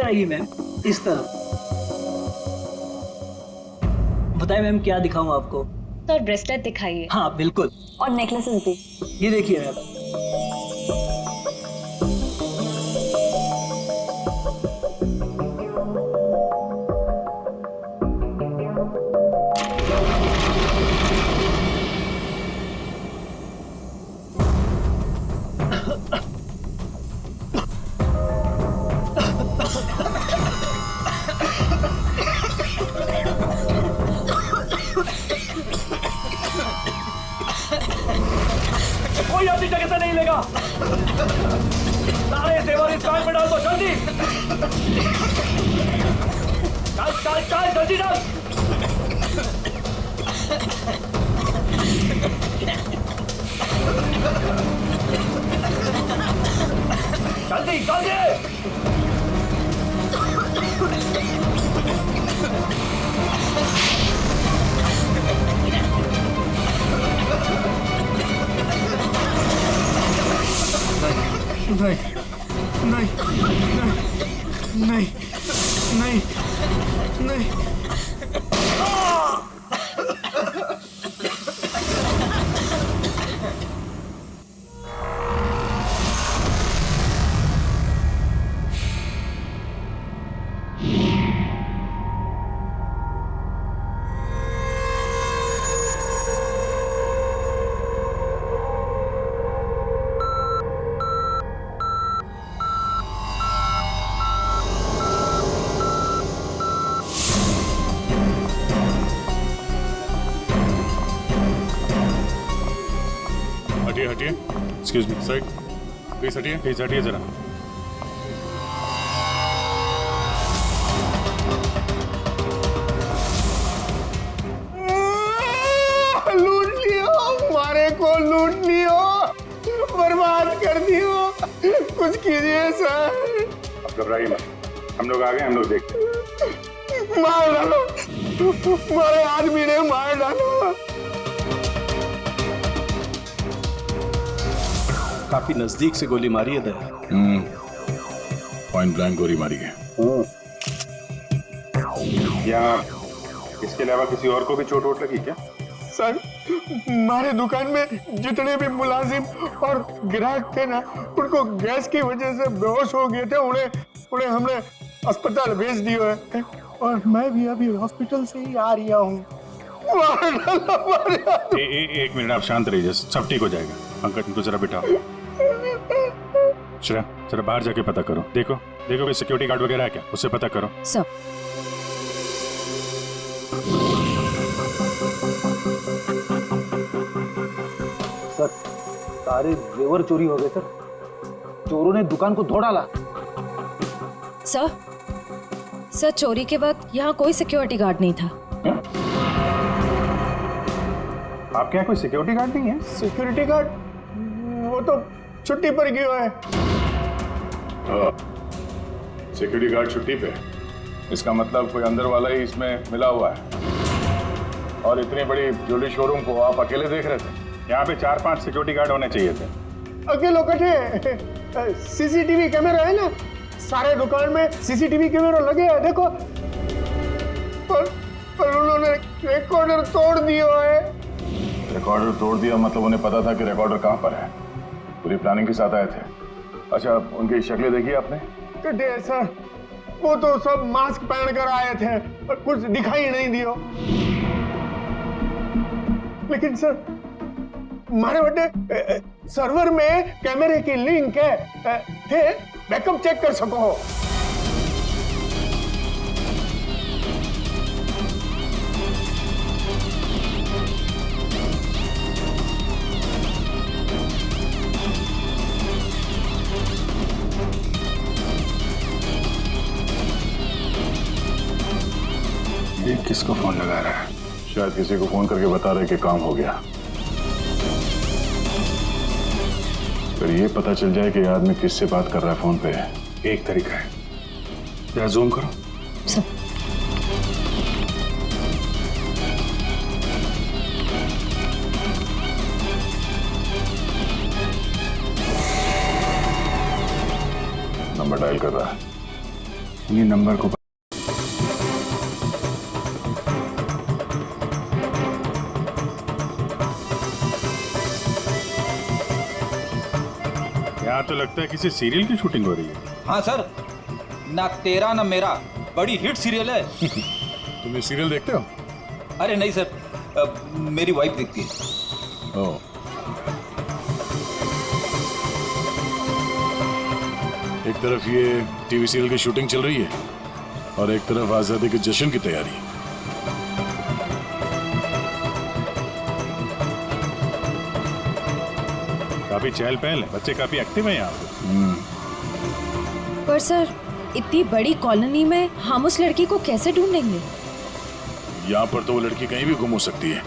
आएगी मैम, इस तरफ। बताइए मैम क्या दिखाऊं आपको? सर ब्रेसलेट दिखाइए। हाँ बिल्कुल। और नेकलेसेस भी। ये देखिए मैम। कोई अपनी जगह से नहीं लेगा। सारे जेवर इस बैग में डाल दो, जल्दी। चल चल चल, जल्दी डाल। जल्दी जल्दी। नहीं नहीं नहीं नहीं नहीं नहीं। हटिए हटिए, एक्सक्यूज मी साइड, प्लीज हटिए जरा। लूट लियो, हमारे को लूट लियो, बर्बाद कर दियो, कुछ कीजिए सर। अब घबराइए मत, हम लोग आ गए, हम लोग देखते हैं। मार डालो, हमारे आदमी ने मार डालो। काफी नजदीक से गोली मारी है दया। पॉइंट ब्लैंक गोली मारी है। यहाँ इसके अलावा किसी और को भी चोट वोट लगी क्या? सर हमारे दुकान में जितने भी मुलाजिम और ग्राहक थे ना, उनको गैस की वजह से बेहोश हो गए थे। उन्हें हमने अस्पताल भेज दिया है और मैं भी अभी हॉस्पिटल से ही आ रहा हूँ। एक मिनट, आप शांत रहिए, सब ठीक हो जाएगा। अंकल इनको जरा बिठाओ। श्रेया जरा बाहर जाके पता करो, देखो कोई सिक्योरिटी गार्ड वगैरह है क्या, उससे पता करो। सर सर सारे जेवर चोरी हो गए सर, चोरों ने दुकान को तोड़ डाला। सर चोरी के वक्त यहाँ कोई सिक्योरिटी गार्ड नहीं था। आपके यहाँ कोई सिक्योरिटी गार्ड नहीं है? सिक्योरिटी गार्ड वो तो छुट्टी पर गया है। सिक्योरिटी गार्ड छुट्टी पे, इसका मतलब कोई अंदर वाला ही इसमें मिला हुआ है। और इतनी बड़ी ज्वेलरी शोरूम को आप अकेले देख रहे थे? यहाँ पे 4-5 सिक्योरिटी गार्ड होने चाहिए थे। अकेलो कटे, सीसीटीवी कैमरा है ना, सारे दुकान में सीसीटीवी कैमरा लगे हैं, देखो। पर उन्होंने रिकॉर्डर तोड़ दिया है। रिकॉर्डर तोड़ दिया मतलब उन्हें पता था कि रिकॉर्डर कहाँ पर है, पूरी प्लानिंग के साथ आए थे। अच्छा उनकी शक्लें देखी आपने? सर वो तो सब मास्क पहन कर आए थे और कुछ दिखाई नहीं दिया। लेकिन सर हमारे बड़े सर्वर में कैमरे की लिंक है, थे बैकअप चेक कर सको। ये किसको फोन लगा रहा है? शायद किसी को फोन करके बता रहे कि काम हो गया। फिर ये पता चल जाए कि आदमी किससे बात कर रहा है फोन पे। एक तरीका है, जरा जूम करो। नंबर डायल कर रहा है। ये नंबर को यहाँ तो लगता है किसी सीरियल की शूटिंग हो रही है। हाँ सर, ना तेरा ना मेरा बड़ी हिट सीरियल है। तुम ये सीरियल देखते हो? अरे नहीं सर, मेरी वाइफ देखती है। ओह। एक तरफ ये टीवी सीरियल की शूटिंग चल रही है और एक तरफ आजादी के जश्न की तैयारी। काफी चहल पहल है, बच्चे काफी एक्टिव हैं यहाँ पे। पर सर, इतनी बड़ी कॉलोनी में हम उस लड़की को कैसे ढूंढेंगे? यहाँ पर तो वो लड़की कहीं भी गुम हो सकती है।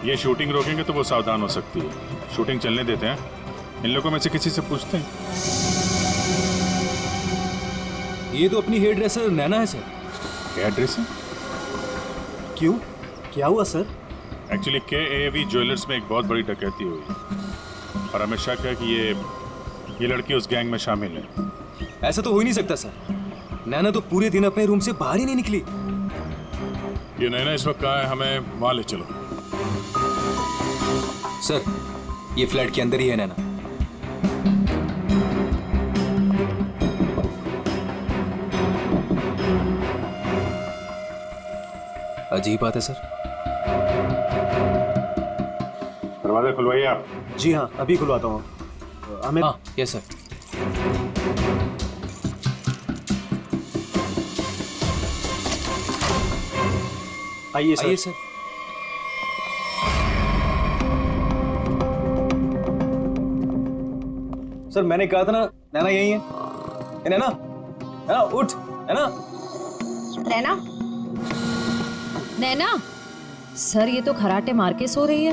ये शूटिंग रोकेंगे तो वो सावधान हो सकती है। शूटिंग चलने देते हैं, इन लोगों में से किसी से पूछते हैं। ये तो अपनी हेयर ड्रेसर नैना है सर। Hair dresser? क्यों, क्या हुआ सर? एक्चुअली KAV ज्वेलर्स में एक बहुत बड़ी डकैती हुई और हमें शक है कि ये लड़की उस गैंग में शामिल है। ऐसा तो हो ही नहीं सकता सर। नैना तो पूरे दिन अपने रूम से बाहर ही नहीं निकली। ये नैना इस वक्त कहाँ है? हमें वहाँ ले चलो। सर, ये फ्लैट के अंदर ही है नैना। अजीब बात है सर। दरवाजा खुलवाइए आप। जी हाँ, अभी खुलवाता हूँ। हमें हाँ, यस सर। आइए सर। आइए सर। सर, मैंने कहा था ना, नैना यही है। ए, नैना, नैना उठ, नैना। नैना? नैना? सर, ये तो खराटे मार के सो रही है।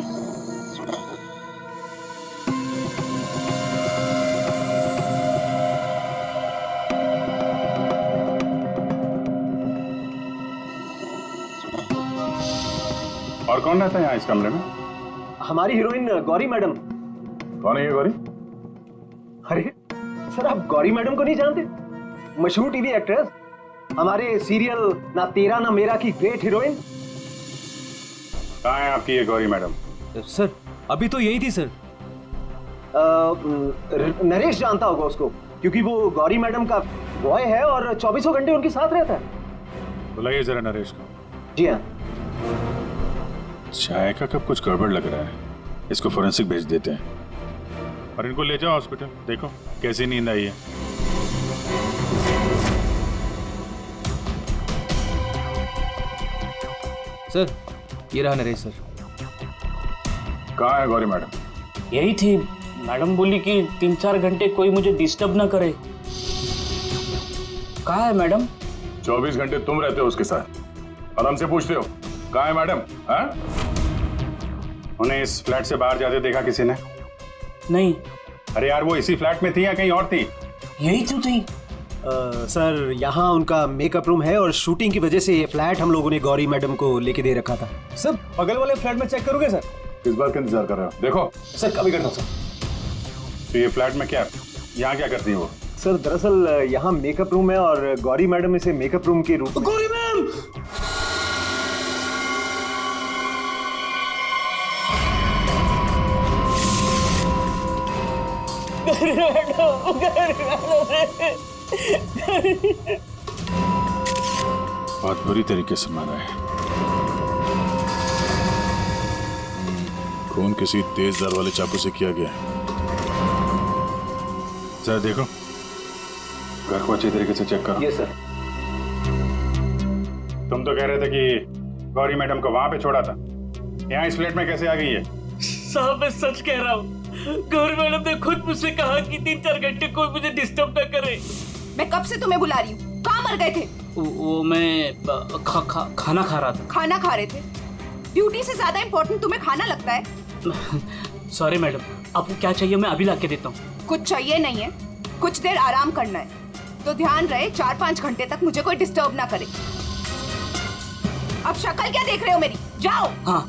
और कौन रहता है यहाँ इस कमरे में? हमारी हीरोइन गौरी मैडम। कौन है ये गौरी? अरे सर, आप गौरी मैडम को नहीं जानते? मशहूर टीवी एक्ट्रेस, हमारे सीरियल ना तेरा ना मेरा की ग्रेट हीरोइन। कहाँ है आपकी ये गौरी मैडम? सर, अभी तो यही थी सर। नरेश जानता होगा उसको, क्योंकि वो गौरी मैडम का बॉय है और 24 घंटे उनके साथ रहता है। बुलाइए जरा नरेश को। जी हाँ। चाय का कब कुछ गड़बड़ लग रहा है, इसको फोरेंसिक भेज देते हैं और इनको ले जाओ हॉस्पिटल। देखो कैसी नींद आई है। सर, ये रहा नरेश सर। कहाँ है गौरी मैडम? यही थी। मैडम बोली कि 3-4 घंटे कोई मुझे डिस्टर्ब ना करे। कहाँ है मैडम? 24 घंटे तुम रहते हो उसके साथ और हमसे पूछते हो कहाँ है मैडम? हाँ? उन्हें इस फ्लैट से बाहर जाते देखा किसी ने? नहीं। अरे यार, वो इसी फ्लैट में थी या कहीं और थी? यही तो थी। सर, यहाँ उनका मेकअप रूम है और शूटिंग की वजह से ये फ्लैट हम लोगों ने गौरी मैडम को लेके दे रखा था। सर, बगल वाले फ्लैट में चेक करोगे सर? किस बात का इंतजार कर रहे हो? देखो सर, कभी करता हूँ सर। तो ये फ्लैट में क्या, यहाँ क्या करती है वो? सर, दरअसल यहाँ मेकअप रूम है और गौरी मैडम इसे मेकअप रूम के रूप में। गौरी मैम! बहुत बुरी तरीके से मारा है। खून किसी तेज धार वाले चाकू से किया गया है। जरा देखो, घर को अच्छी तरीके से चेक करो। Yes sir. तुम तो कह रहे थे कि गौरी मैडम को वहां पे छोड़ा था, यहाँ इस फ्लैट में कैसे आ गई है? साहब, मैं सच कह रहा हूँ। गौरी मैडम ने खुद मुझसे कहा कि 3-4 घंटे कोई मुझे डिस्टर्ब ना करे। मैं कब से तुम्हें बुला रही हूँ? कहाँ मर गए थे? वो मैं खाना खा रहा था। खाना खा रहे थे? ड्यूटी से ज्यादा इम्पोर्टेंट तुम्हें खाना लगता है? सॉरी मैडम, आपको क्या चाहिए मैं अभी ला के देता हूँ। कुछ चाहिए नहीं है, कुछ देर आराम करना है, तो ध्यान रहे 4-5 घंटे तक मुझे कोई डिस्टर्ब ना करे। अब शक्ल क्या देख रहे हो मेरी? जाओ। हाँ।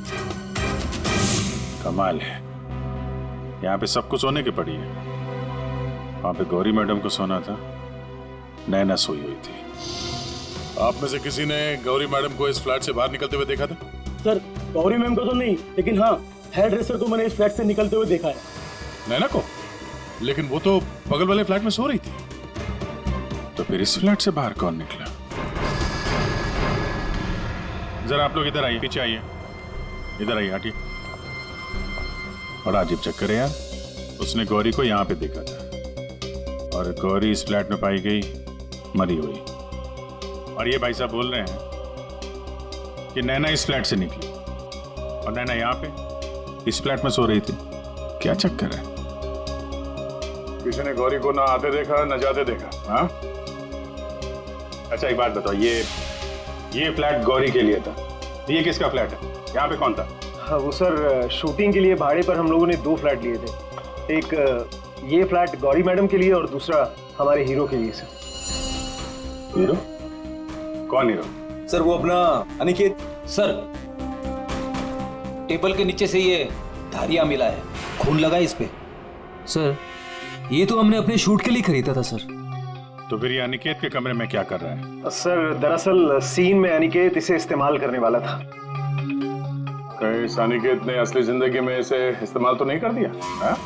कमाल है, यहाँ पे सबको सोने की पड़ी है, वहां पे गौरी मैडम को सोना था, नैना सोई हुई थी। आप में से किसी ने गौरी मैडम को इस फ्लैट से बाहर निकलते हुए देखा था? सर गौरी मैम को तो नहीं, लेकिन हाँ हेयर ड्रेसर को मैंने इस फ्लैट से निकलते हुए देखा है। नैना को? लेकिन वो तो बगल वाले फ्लैट में सो रही थी। तो फिर इस फ्लैट से बाहर कौन निकला? जरा आप लोग इधर आइए, पीछे आइए, इधर आइए, हटिए। बड़ा अजीब चक्कर है यार। उसने गौरी को यहाँ पे देखा था और गौरी इस फ्लैट में पाई गई मरी हुई। और ये भाई साहब बोल रहे हैं कि नैना इस फ्लैट से निकली और नैना यहाँ पे इस फ्लैट में सो रही थी। क्या चक्कर है? किसी ने गौरी को ना आते देखा ना जाते देखा? हाँ? अच्छा एक बात बताओ, ये फ्लैट गौरी के लिए था, ये किसका फ्लैट है? यहाँ पे कौन था? हाँ वो सर शूटिंग के लिए भाड़े पर हम लोगों ने 2 फ्लैट लिए थे। एक ये फ्लैट गौरी मैडम के लिए और दूसरा हमारे हीरो के लिए सर। हीरो? कौन हीरो? सर वो अपना अनिकेत। सर टेबल के नीचे से ये धारियां मिला है, खून लगा है इस पे। सर ये तो हमने अपने शूट के लिए खरीदा था सर। तो फिर ये अनिकेत के कमरे में क्या कर रहा है? सर दरअसल सीन में अनिकेत इसे इस्तेमाल करने वाला था। कहीं इस अनिकेत ने असली जिंदगी में इसे इस्तेमाल तो नहीं कर दिया? हाँ?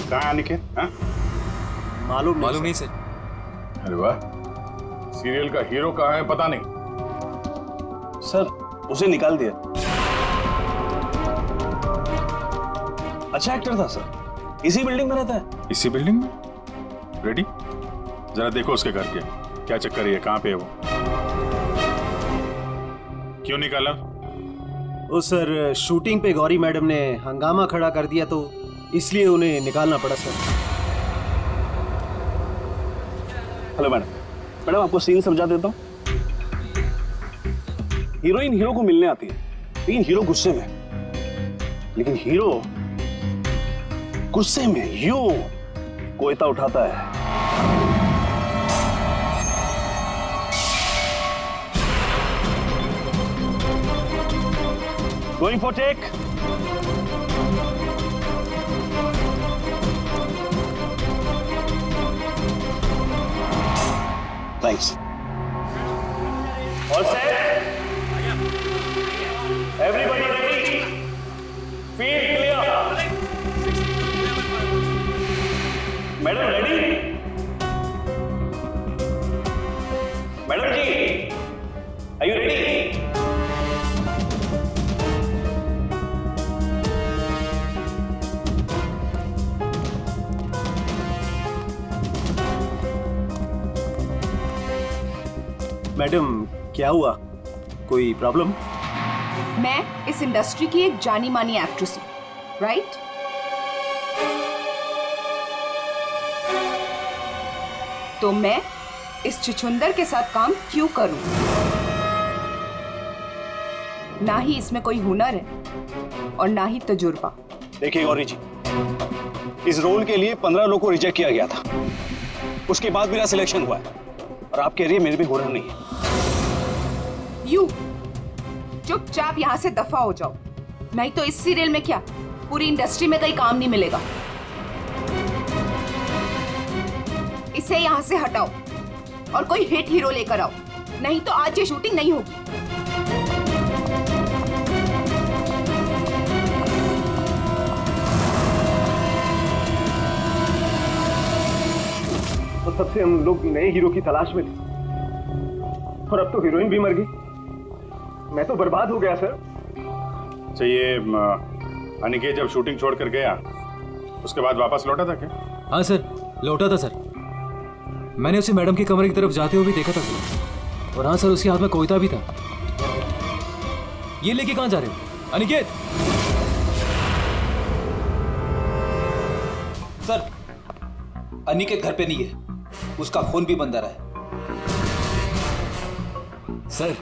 कहाँ है अनिकेत? हाँ? मालूम नहीं सर। अरे वाह, सीरियल का हीरो कहाँ है पता नहीं। सर उसे निकाल दिया। अच्छा एक्टर था सर, इसी बिल्डिंग में रहता है। इसी बिल्डिंग में? रेडी? जरा देखो उसके घर के क्या चक्कर है, कहाँ पे है वो? क्यों निकाला? ओ सर शूटिंग पे गौरी मैडम ने हंगामा खड़ा कर दिया तो इसलिए उन्हें निकालना पड़ा सर। हेलो मैडम, मैडम आपको सीन समझा देता हूँ। हीरोइन हीरो को मिलने आती है, लेकिन हीरो गुस्से में, लेकिन हीरो गुस्से में यूं कोयता उठाता है। Going for take. Thanks. All set? Everybody ready? Field clear. Madam ready? Madam ji, are you ready? Madam क्या हुआ, कोई प्रॉब्लम? मैं इस इंडस्ट्री की एक जानी मानी एक्ट्रेस हूँ, राइट? तो मैं इस छुछुंदर के साथ काम क्यों करूं? ना ही इसमें कोई हुनर है और ना ही तजुर्बा। देखिए गौरी जी, इस रोल के लिए 15 लोगों को रिजेक्ट किया गया था, उसके बाद मेरा सिलेक्शन हुआ है और आप कह रही है मेरे भी हुनर नहीं है। यू चुपचाप यहाँ से दफा हो जाओ, नहीं तो इस सीरियल में क्या पूरी इंडस्ट्री में कहीं काम नहीं मिलेगा। इसे यहाँ से हटाओ और कोई हिट हीरो लेकर आओ, नहीं तो आज ये शूटिंग नहीं होगी। तो तब से हम लोग नए हीरो की तलाश में थे और अब तो हीरोइन भी मर गई। मैं तो बर्बाद हो गया सर। अच्छा ये अनिकेत जब शूटिंग छोड़कर गया उसके बाद वापस लौटा था क्या? हाँ सर, लौटा था सर। मैंने उसे मैडम के कमरे की तरफ जाते हुए भी देखा था सर। और हाँ सर, उसके हाथ में कोयता भी था। ये लेके कहाँ जा रहे हो अनिकेत? सर अनिकेत घर पे नहीं है, उसका फोन भी बंद आ रहा है। सर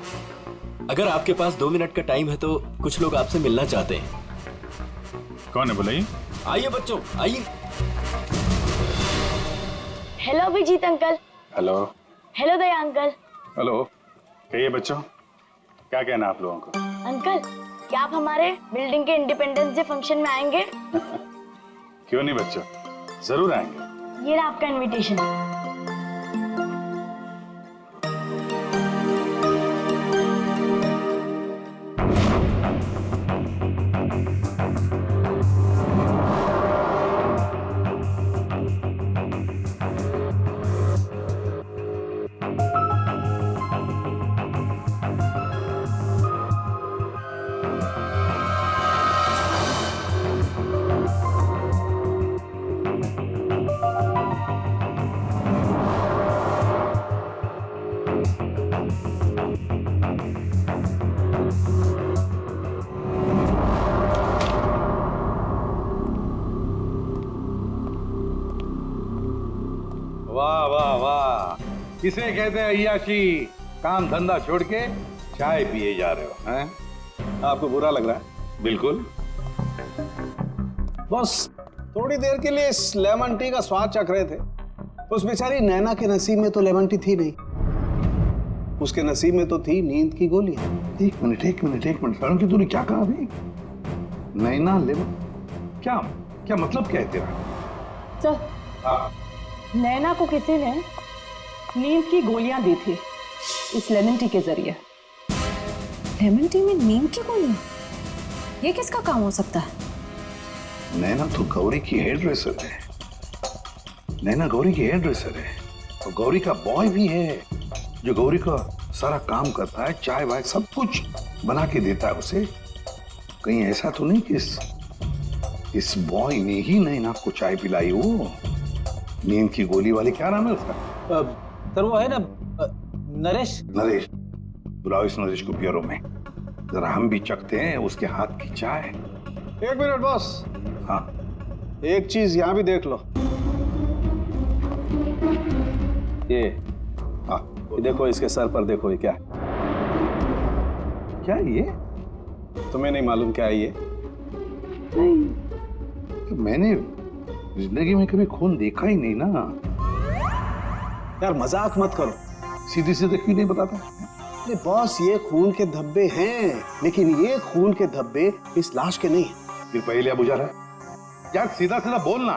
अगर आपके पास 2 मिनट का टाइम है तो कुछ लोग आपसे मिलना चाहते हैं। कौन है बुलाइए? आइए बच्चों आइए। Hello Abhijeet uncle. Hello. Hello Daya uncle. Hello. कहिए बच्चों, क्या कहना आप लोगों को? अंकल क्या आप हमारे बिल्डिंग के इंडिपेंडेंस डे फंक्शन में आएंगे? क्यों नहीं बच्चों, जरूर आएंगे। ये रहा आपका इनविटेशन। वाह वाह वाह, किसे कहते हैं अय्याशी? काम धंधा छोड़ के चाय पिए जा रहे हो हैं? आपको बुरा लग रहा है? बिल्कुल। बस थोड़ी देर के लिए इस लेमन टी का स्वाद चख रहे थे। उस बेचारी नैना के नसीब में तो लेमन टी थी नहीं, उसके नसीब में तो थी नींद की गोली। एक मिनट सरण की तूने क्या कहा अभी? नैना लेमन, क्या क्या मतलब क्या है तेरा? सर, नैना को किसी ने नींद की गोलियां दी थी इस लेमन टी के जरिए। लेमन टी में नीम की गोली? ये किसका काम हो सकता है? नैना तो गौरी की हेयर ड्रेसर है। नैना गौरी की हेयर ड्रेसर है और गौरी का बॉय भी है जो गौरी का सारा काम करता है, चाय वाय सब कुछ बना के देता है उसे। कहीं ऐसा तो नहीं कि इस बॉय ने ही नैना को चाय पिलाई हो? नींद की गोली वाली क्या नाम है उसका? सर वो है ना नरेश। नरेश, बुलाओ इस नरेश को पियरो में, जरा हम भी चखते हैं उसके हाथ की चाय। एक मिनट बॉस। हाँ, एक चीज यहां भी देख लो। ये हाँ, ये देखो, इसके सर पर देखो, ये क्या है? क्या है ये? तुम्हें नहीं मालूम क्या है ये? तो मैंने जिंदगी में कभी खून देखा ही नहीं ना। यार मजाक मत करो। सीधी सीधे क्यों नहीं बताता? अरे बॉस, ये खून के धब्बे हैं, लेकिन ये खून के धब्बे इस लाश के नहीं। फिर पहले बुझा रहा है यार, सीधा सीधा बोलना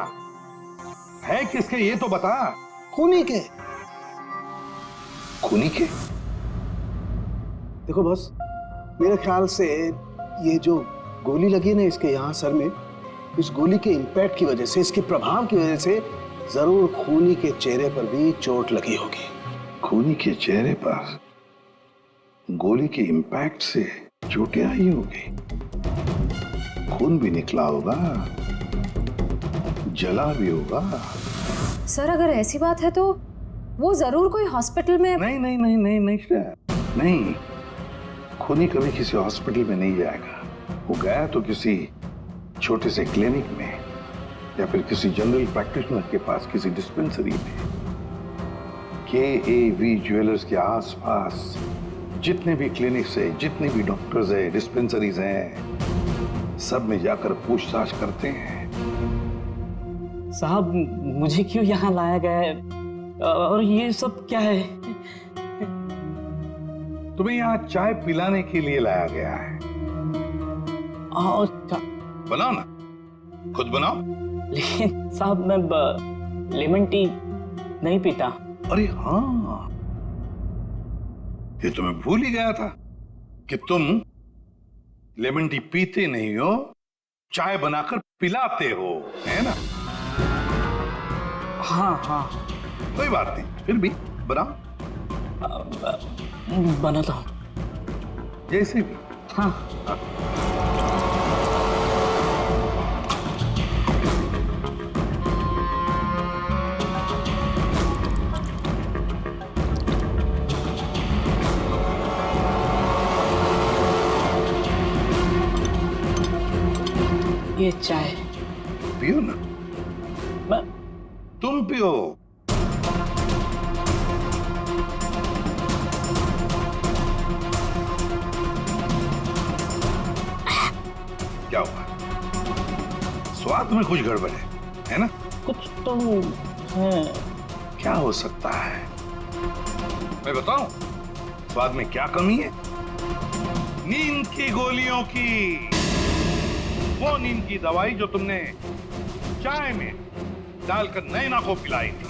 है किसके ये तो बता। खूनी के। खूनी के? देखो बॉस, मेरे ख्याल से ये जो गोली लगी है ना इसके यहाँ सर में, इस गोली के इंपैक्ट की वजह से, इसके प्रभाव की वजह से जरूर खूनी के चेहरे पर भी चोट लगी होगी। खूनी के चेहरे पर गोली के इंपैक्ट से चोटें आई होगी, खून भी निकला होगा, जला भी होगा। सर, अगर ऐसी बात है तो वो जरूर कोई हॉस्पिटल में। नहीं, खूनी कभी किसी हॉस्पिटल में नहीं जाएगा। वो गया तो किसी छोटे से क्लिनिक में या फिर किसी जनरल प्रैक्टिशनर के पास, किसी डिस्पेंसरी में। KAV ज्वेलर्स के आसपास जितने भी क्लिनिक्स है, जितने भी डॉक्टर्स है, डिस्पेंसरीज हैं, सब में जाकर पूछताछ करते हैं। साहब, मुझे क्यों यहाँ लाया गया है और ये सब क्या है? तुम्हें यहाँ चाय पिलाने के लिए लाया गया है। बनाओ ना, खुद बनाओ। लेकिन साहब, मैं लेमन टी नहीं पीता। अरे हाँ, ये तो मैं भूल ही गया था कि तुम लेमन टी पीते नहीं हो, चाय बनाकर पिलाते हो, है ना? हाँ। कोई बात नहीं, फिर भी बनाओ। बनाता हूँ। जैसे भी। हाँ। ये चाय पियो ना। तुम पियो। क्या हुआ? स्वाद में कुछ गड़बड़ है ना? कुछ तो है। क्या हो सकता है? मैं बताऊं स्वाद में क्या कमी है? नींद की गोलियों की, वो नींद की दवाई जो तुमने चाय में डालकर नैना को पिलाई थी।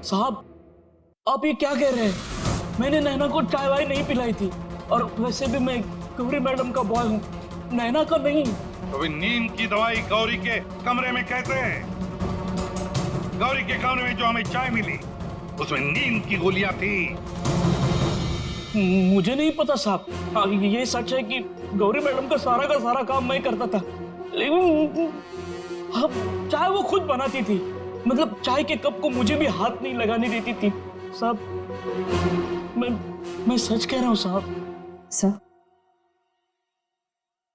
साहब, आप ये क्या कह रहे हैं? मैंने नैना को चाय वाय नहीं पिलाई थी, और वैसे भी मैं गौरी मैडम का बॉय हूँ, नैना का नहीं। तो नींद की दवाई गौरी के कमरे में कैसे है? गौरी के कमरे में जो हमें चाय मिली उसमें नींद की गोलियां थी। मुझे नहीं पता साहब। हाँ, ये सच है कि गौरी मैडम का सारा काम मैं करता था, लेकिन हाँ, चाय वो खुद बनाती थी। मतलब चाय के कप को मुझे भी हाथ नहीं लगाने देती थी साहब। मैं सच कह रहा हूँ साहब।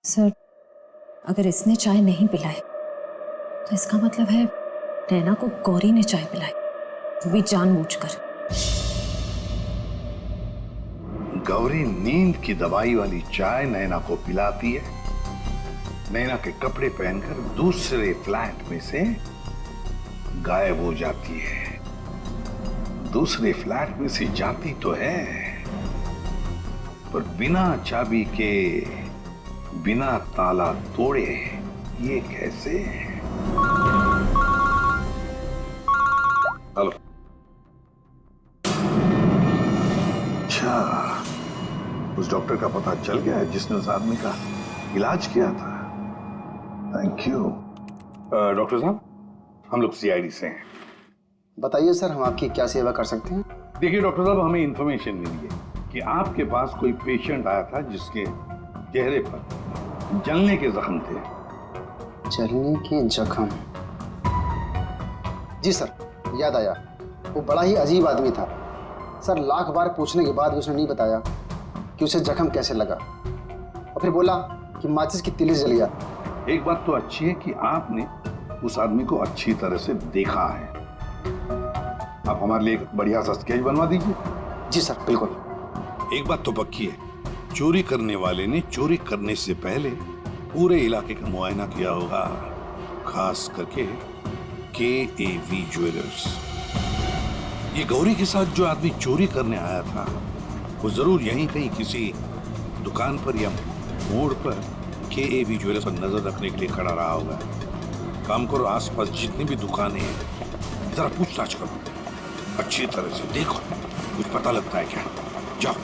सर, अगर इसने चाय नहीं पिलाई तो इसका मतलब है नैना को गौरी ने चाय पिलाई, वो भी जानबूझकर। गौरी नींद की दवाई वाली चाय नैना को पिलाती है, नैना के कपड़े पहनकर दूसरे फ्लैट में से गायब हो जाती है। दूसरे फ्लैट में से जाती तो है, पर बिना चाबी के, बिना ताला तोड़े। ये कैसे? हेलो। अच्छा, उस डॉक्टर का पता चल गया है जिसने उस आदमी का इलाज किया था। Thank you. डॉक्टर साहब, हम लोग सीआईडी से हैं। बताइए सर, हम आपकी क्या सेवा कर सकते हैं? देखिए डॉक्टर साहब, हमें इंफॉर्मेशन मिली है कि आपके पास कोई पेशेंट आया था जिसके चेहरे पर जलने के जख्म थे। जलने के जख्म? जी सर, याद आया। वो बड़ा ही अजीब आदमी था सर। लाख बार पूछने के बाद उसने नहीं बताया कि उसे जख्म कैसे लगा, और फिर बोला कि माचिस की तिली जल गया। एक बात तो अच्छी है कि आपने उस आदमी को अच्छी तरह से देखा है। आप हमारे लिए एक बढ़िया सा स्केच बनवा दीजिए। जी सर, बिल्कुल। एक बात तो पक्की है, चोरी करने वाले ने चोरी करने से पहले पूरे इलाके का मुआयना किया होगा, खास करके KAV ज्वेलर्स। ये गौरी के साथ जो आदमी चोरी करने आया था वो जरूर यहीं कहीं किसी दुकान पर या मोड़ पर KAV ज्वेलर्स पर नजर रखने के लिए खड़ा रहा होगा। काम करो, आसपास जितनी भी दुकानें हैं जरा पूछताछ करो, अच्छी तरह से देखो, कुछ पता लगता है क्या। जाओ।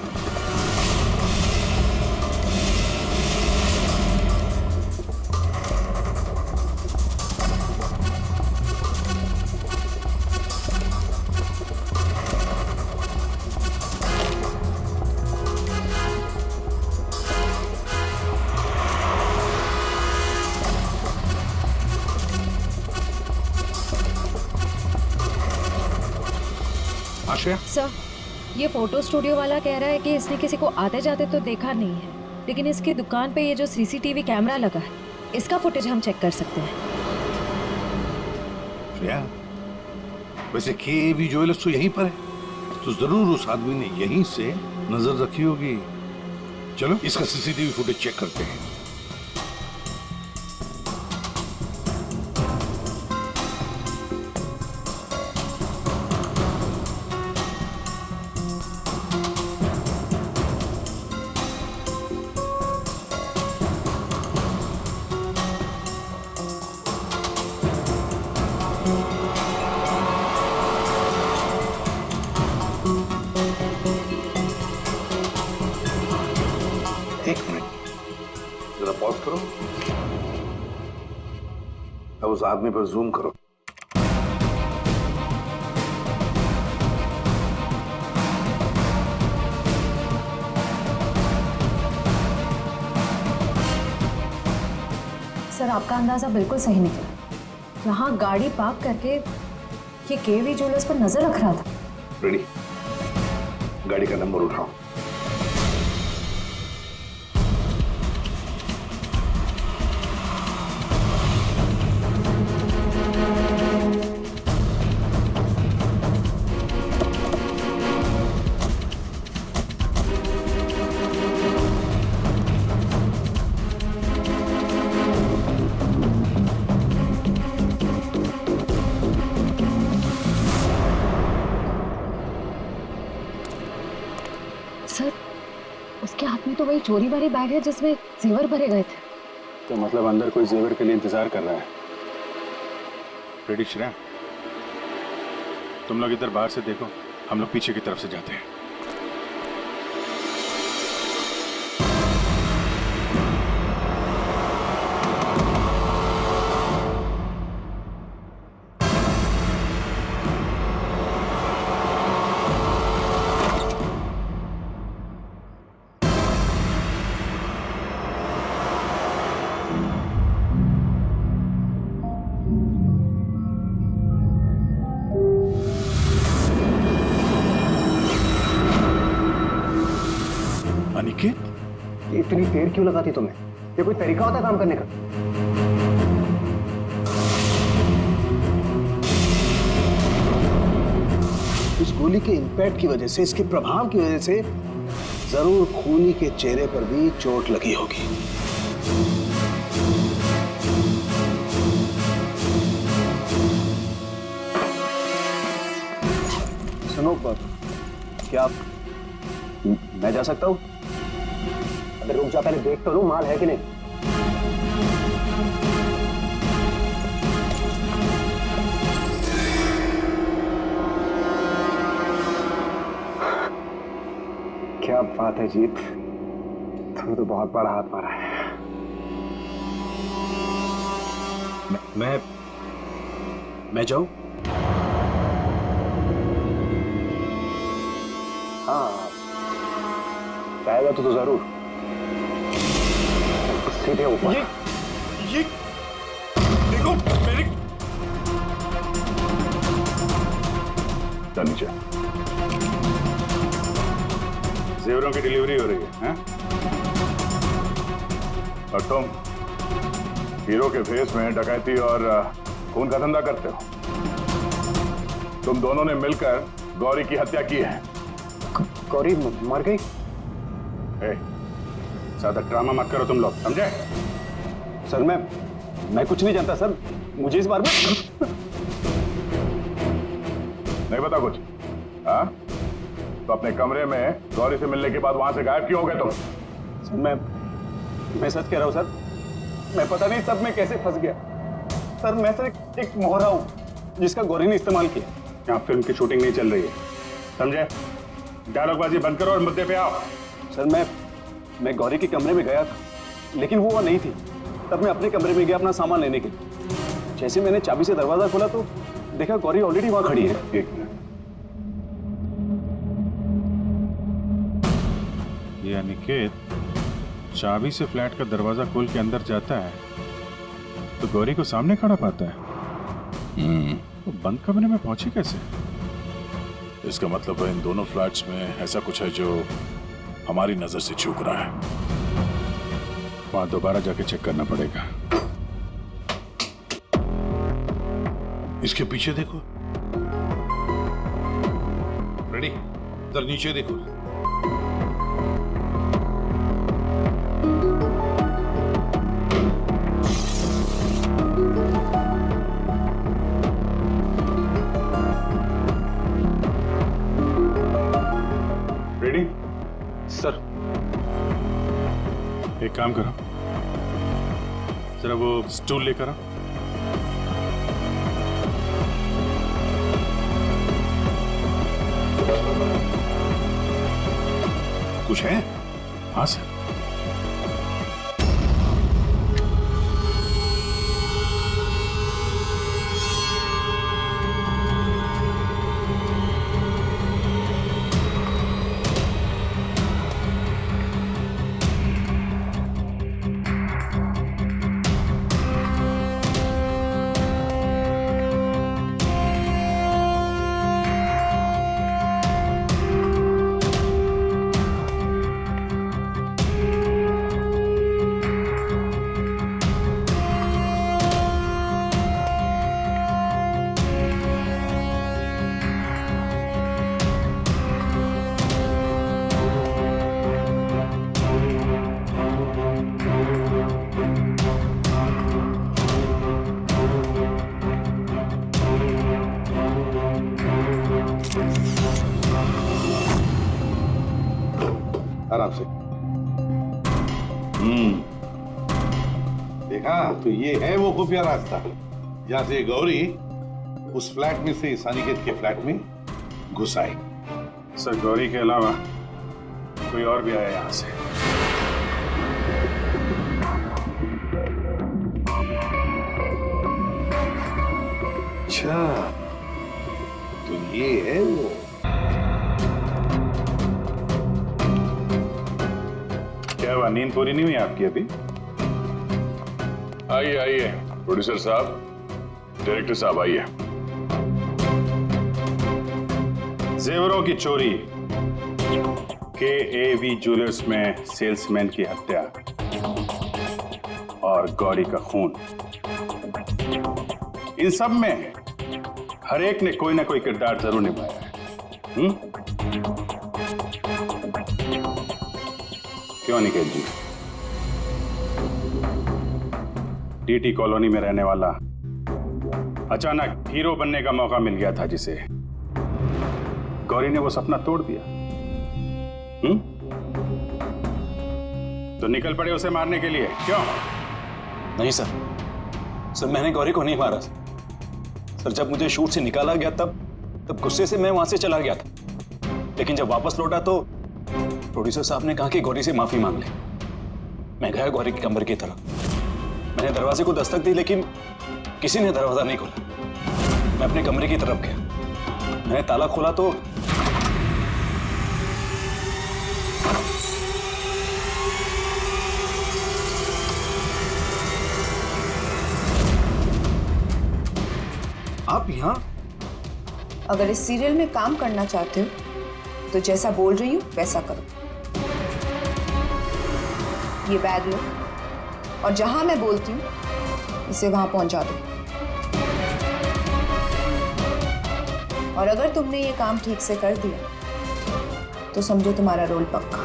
सर, ये फोटो स्टूडियो वाला कह रहा है कि इसने किसी को आते जाते तो देखा नहीं है, लेकिन इसकी दुकान पे ये जो CCTV कैमरा लगा है, इसका फुटेज हम चेक कर सकते हैं। वैसे KAV ज्वेलर्स तो यहीं पर है, तो जरूर उस आदमी ने यहीं से नजर रखी होगी। चलो इसका CCTV फुटेज चेक करते हैं। एक मिनट, जरा पॉज करो। अब उस आदमी पर जूम करो। सर, आपका अंदाजा बिल्कुल सही निकला। यहाँ गाड़ी पार्क करके ये KAV ज्वेलर्स पर नजर रख रहा था। रेडी, गाड़ी का नंबर उठाओ। सर, उसके हाथ में तो वही चोरी वाली बैग है जिसमें जेवर भरे गए थे। तो मतलब अंदर कोई जेवर के लिए इंतजार कर रहा है। रेडी श्रेया, तुम लोग इधर बाहर से देखो, हम लोग पीछे की तरफ से जाते हैं। अनिकेत, इतनी देर क्यों लगाती तुम्हें? ये कोई तरीका होता है काम करने का? इस गोली के इंपैक्ट की वजह से, इसके प्रभाव की वजह से जरूर खूनी के चेहरे पर भी चोट लगी होगी। सुनो, क्या मैं जा सकता हूँ? अरे रुक जा, पहले देख तो लूं माल है कि नहीं। क्या बात है जीत, तुमने तो बहुत बड़ा हाथ मारा है। मैं जाऊं? हाँ, जाएगा तो जरूर। सीधे ऊपर। ये देखो मेरे नीचे जेवरों की डिलीवरी हो रही है, हैं? और तुम हीरो के फेस में डकैती और खून का धंधा करते हो। तुम दोनों ने मिलकर गौरी की हत्या की है। गौरी मर गई? ज्यादा ड्रामा मत करो तुम लोग, समझे? सर मैं कुछ नहीं जानता सर, मुझे इस बारे में नहीं पता कुछ। हाँ, तो अपने कमरे में गौरी से मिलने के बाद वहां से गायब क्यों हो गए तुम? सर मैं सच कह रहा हूं सर, मैं पता नहीं सब में कैसे फंस गया। सर मैं सर एक मोहरा हूं जिसका गौरी ने इस्तेमाल किया। यहाँ फिल्म की शूटिंग नहीं चल रही है, समझे? डायलॉगबाजी बंद करो और मुद्दे पे आओ। सर मैं गौरी के कमरे में गया था, लेकिन वो नहीं थी। तब मैं अपने कमरे में गया अपना सामान लेने के लिए। जैसे मैंने चाबी से दरवाजा खोला तो देखा गौरी ऑलरेडी वहां खड़ी है। एक मिनट, ये अनिकेत चाबी से फ्लैट का दरवाजा खोल के अंदर जाता है तो गौरी को सामने खड़ा पाता है। तो बंद कमरे में पहुंची कैसे? इसका मतलब है इन दोनों फ्लैट्स में ऐसा कुछ है जो हमारी नजर से चूक रहा है। वहां दोबारा जाके चेक करना पड़ेगा। इसके पीछे देखो, रेडी, इधर नीचे देखो। रेडी? सर, एक काम करो, जरा वो स्टूल लेकर आओ। कुछ है? हाँ सर। आराम से। देखा, तो ये है वो खुफिया रास्ता जहाँ से गौरी उस फ्लैट में से इस अनिकेत के फ्लैट में घुस आई। सर, गौरी के अलावा कोई और भी आया यहां से? अच्छा, तो ये है वो। क्या हुआ, नींद पूरी नहीं हुई आपकी अभी? आइए आइए प्रोड्यूसर साहब, डायरेक्टर साहब आइए। जेवरों की चोरी, KAV ज्वेलर्स में सेल्समैन की हत्या और गौरी का खून, इन सब में हर एक ने कोई ना कोई किरदार जरूर निभाया है। क्यों निकेत जी? DT कॉलोनी में रहने वाला अचानक हीरो बनने का मौका मिल गया था जिसे, गौरी ने वो सपना तोड़ दिया। तो निकल पड़े उसे मारने के लिए, क्यों? नहीं सर, मैंने गौरी को नहीं मारा सर। जब मुझे शूट से निकाला गया तब गुस्से से मैं वहां से चला गया था, लेकिन जब वापस लौटा तो प्रोड्यूसर साहब ने कहा कि गौरी से माफी मांग ले। मैं गया गौरी के कमरे की तरफ, मैंने दरवाजे को दस्तक दी लेकिन किसी ने दरवाजा नहीं खोला। मैं अपने कमरे की तरफ गया, मैंने ताला खोला तो आप यहाँ? अगर इस सीरियल में काम करना चाहते हो तो जैसा बोल रही हूँ वैसा करो। ये बैग लो और जहां मैं बोलती हूँ इसे वहां पहुंचा दो। और अगर तुमने ये काम ठीक से कर दिया तो समझो तुम्हारा रोल पक्का।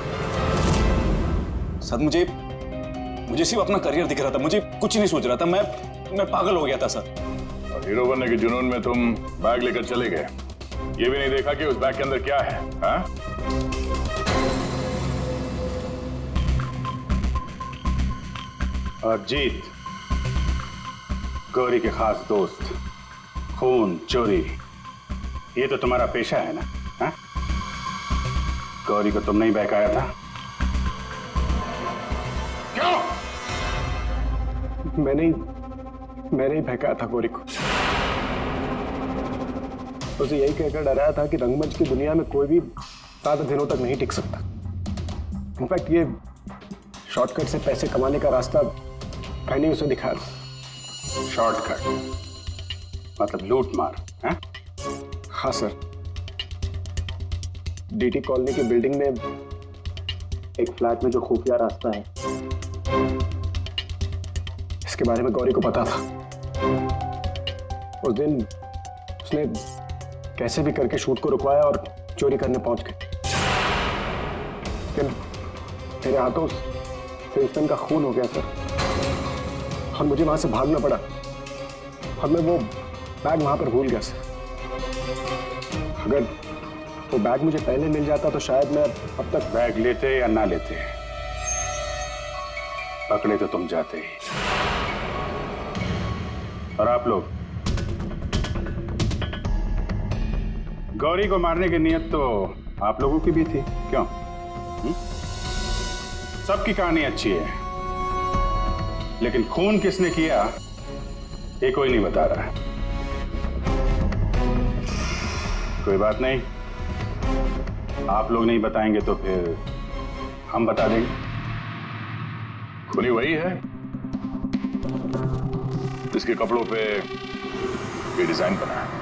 सर, मुझे सिर्फ अपना करियर दिख रहा था, मुझे कुछ नहीं सोच रहा था। मैं पागल हो गया था सर। और हीरो बनने के जुनून में तुम बैग लेकर चले गए, ये भी नहीं देखा कि उस बैग के अंदर क्या है। हाँ? और जीत, गौरी के खास दोस्त, खून चोरी, ये तो तुम्हारा पेशा है ना? हाँ? गौरी को तुमने ही बहकाया था। क्यों? मैंने ही बहकाया था गौरी को। उसे यही कहकर डराया था कि रंगमंच की दुनिया में कोई भी ज्यादा दिनों तक नहीं टिक सकता। इनफैक्ट ये शॉर्टकट से पैसे कमाने का रास्ता मैंने उसे दिखाया था। शॉर्टकट मतलब लूट मार? है? हाँ सर, DT कॉलोनी की बिल्डिंग में एक फ्लैट में जो खुफिया रास्ता है, इसके बारे में गौरी को पता था। उस दिन उसने कैसे भी करके शूट को रुकवाया और चोरी करने पहुंच गए। लेकिन मेरे हाथों सेल्समैन का खून हो गया सर, और मुझे वहां से भागना पड़ा और मैं वो बैग वहां पर भूल गया सर। अगर वो बैग मुझे पहले मिल जाता तो शायद मैं अब तक। बैग लेते या ना लेते, पकड़े तो तुम जाते ही। और आप लोग, गौरी को मारने की नीयत तो आप लोगों की भी थी, क्यों? सबकी कहानी अच्छी है, लेकिन खून किसने किया ये कोई नहीं बता रहा है। कोई बात नहीं, आप लोग नहीं बताएंगे तो फिर हम बता देंगे। खूनी वही है जिसके कपड़ों पे ये डिजाइन बना है।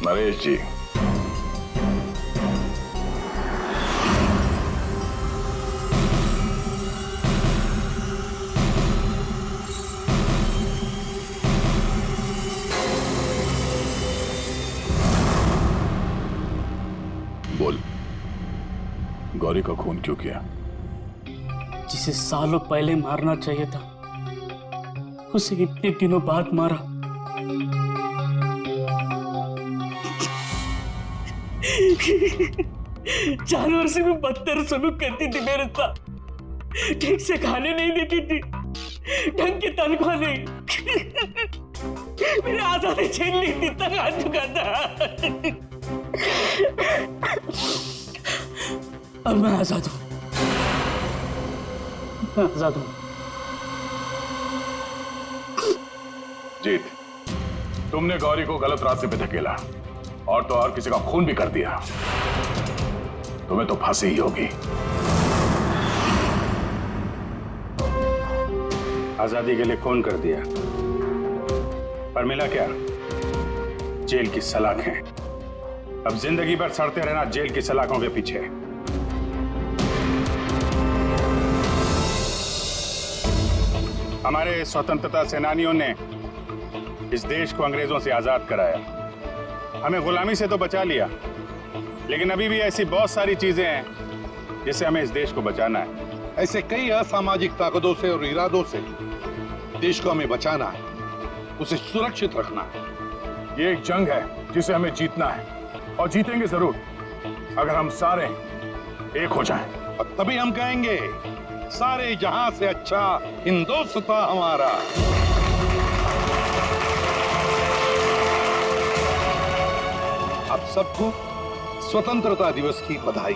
नरेश जी, बोल, गौरी का खून क्यों किया? जिसे सालों पहले मारना चाहिए था, उसे इतने दिनों बाद मारा। जानवर से भी बदतर सलूक करती थी मेरे साथ। ठीक से खाने नहीं देती थी, ढंग की तनख्वाह नहीं, मेरी आजादी छीन ली थी, तक आ चुका था। अब मैं आजाद हूं, मैं आजाद हूं। जीत, तुमने गौरी को गलत रास्ते पे धकेला और तो और किसी का खून भी कर दिया। तुम्हें तो फांसी ही होगी। आजादी के लिए खून कर दिया, पर मिला क्या? जेल की सलाखें। अब जिंदगी भर सड़ते रहना जेल की सलाखों के पीछे। हमारे स्वतंत्रता सेनानियों ने इस देश को अंग्रेजों से आजाद कराया, हमें गुलामी से तो बचा लिया, लेकिन अभी भी ऐसी बहुत सारी चीजें हैं जिससे हमें इस देश को बचाना है। ऐसे कई असामाजिक ताकतों से और इरादों से देश को हमें बचाना है, उसे सुरक्षित रखना है। ये एक जंग है जिसे हमें जीतना है, और जीतेंगे जरूर अगर हम सारे एक हो जाएं। और तभी हम कहेंगे सारे जहां से अच्छा हिंदुस्तान हमारा। आप सबको स्वतंत्रता दिवस की बधाई।